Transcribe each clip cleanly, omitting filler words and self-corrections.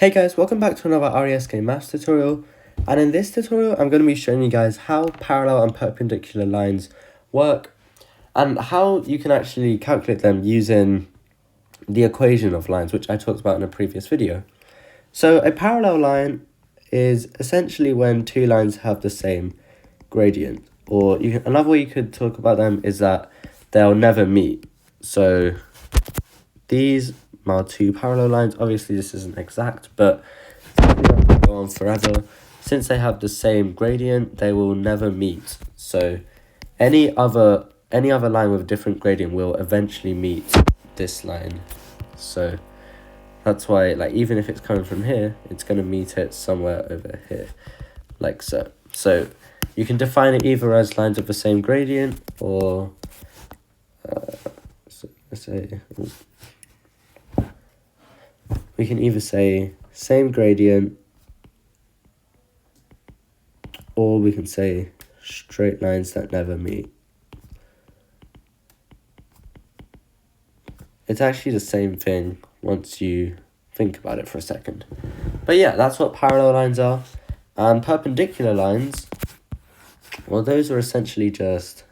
Hey guys, welcome back to another RESK maths tutorial, and in this tutorial I'm going to be showing you guys how parallel and perpendicular lines work and how you can actually calculate them using the equation of lines, which I talked about in a previous video. So a parallel line is essentially when two lines have the same gradient, or another way you could talk about them is that they'll never meet. So these are two parallel lines. Obviously this isn't exact, but go on forever. Since they have the same gradient, they will never meet. So any other line with a different gradient will eventually meet this line. So that's why, like, even if it's coming from here, it's going to meet it somewhere over here, like so. So you can define it either as lines of the same gradient, or we can either say same gradient, or we can say straight lines that never meet. It's actually the same thing once you think about it for a second. But yeah, that's what parallel lines are. And perpendicular lines, well, those are essentially just,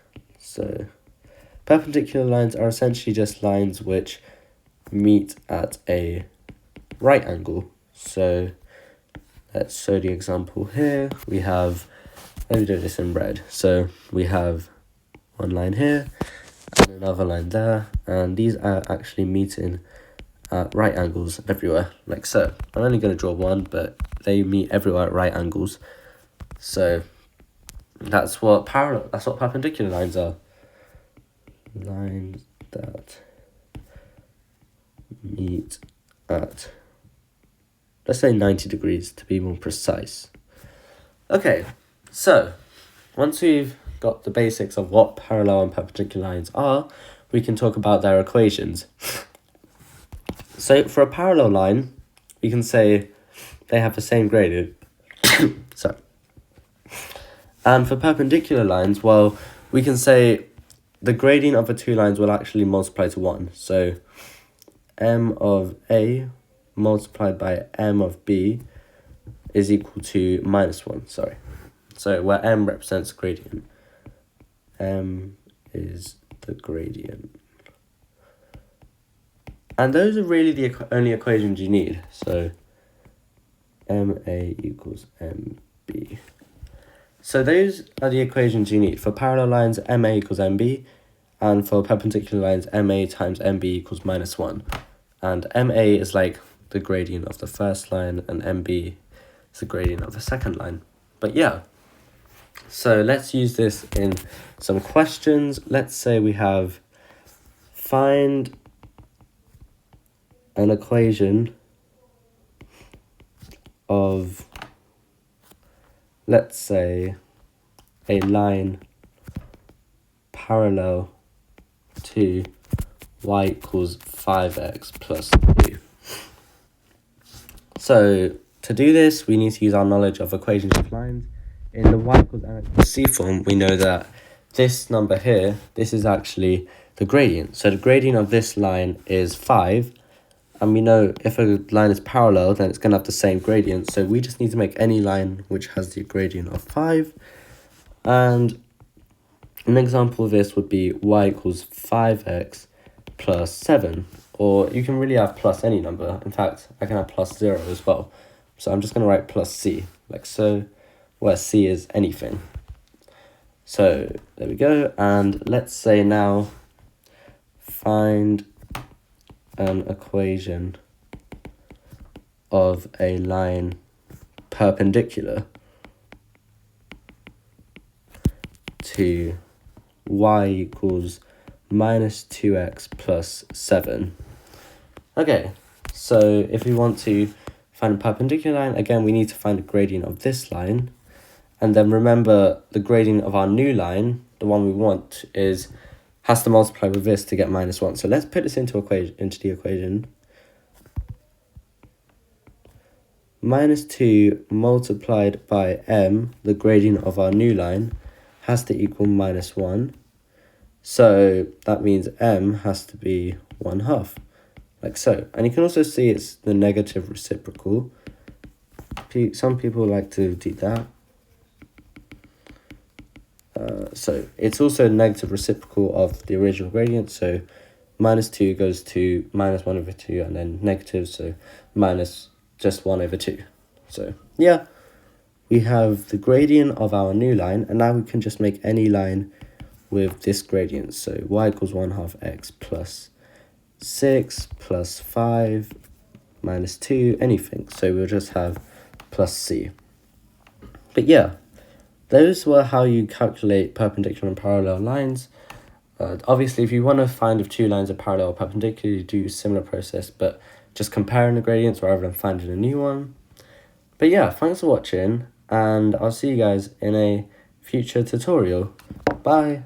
perpendicular lines are essentially just lines which meet at a right angle. So let's show the example here. We have, let me do this in red. So we have one line here and another line there, and these are actually meeting at right angles everywhere, like so. I'm only going to draw one, but they meet everywhere at right angles. So that's what perpendicular lines are. Lines that meet at, let's say 90 degrees to be more precise. Okay, so once we've got the basics of what parallel and perpendicular lines are, we can talk about their equations. So for a parallel line, we can say they have the same gradient. Sorry. And for perpendicular lines, well, we can say the gradient of the two lines will actually multiply to 1. So m of A multiplied by m of B is equal to -1, sorry. So where m represents gradient, m is the gradient. And those are really the only equations you need. So ma equals mb. So those are the equations you need. For parallel lines, ma equals mb, and for perpendicular lines, ma times mb equals -1. And ma is like the gradient of the first line, and mb is the gradient of the second line. But yeah, so let's use this in some questions. Let's say we have find an equation of, let's say, a line parallel to y equals 5x plus 2. So to do this, we need to use our knowledge of equations of lines. In the y equals mx plus c form, we know that this number here, this is actually the gradient. So the gradient of this line is 5. And we know if a line is parallel, then it's going to have the same gradient. So we just need to make any line which has the gradient of 5. And an example of this would be y equals 5x plus 7. Or you can really have plus any number. In fact, I can have plus 0 as well. So I'm just going to write plus c, like so, where c is anything. So there we go. And let's say now find an equation of a line perpendicular to y equals -2x plus 7. Okay, so if we want to find a perpendicular line, again, we need to find the gradient of this line. And then remember, the gradient of our new line, the one we want, has to multiply with this to get -1. So let's put this into the equation. -2 multiplied by m, the gradient of our new line, has to equal -1. So that means m has to be 1/2, like so. And you can also see it's the negative reciprocal. some people like to do that. So it's also a negative reciprocal of the original gradient, so minus 2 goes to minus 1 over 2, and then negative, so minus just 1 over 2. So yeah, we have the gradient of our new line, and now we can just make any line with this gradient. So y equals 1/2 x plus 6 plus 5 minus 2, anything. So we'll just have plus c. But yeah, those were how you calculate perpendicular and parallel lines. Obviously, if you want to find if two lines are parallel or perpendicular, you do a similar process, but just comparing the gradients rather than finding a new one. But yeah, thanks for watching, and I'll see you guys in a future tutorial. Bye!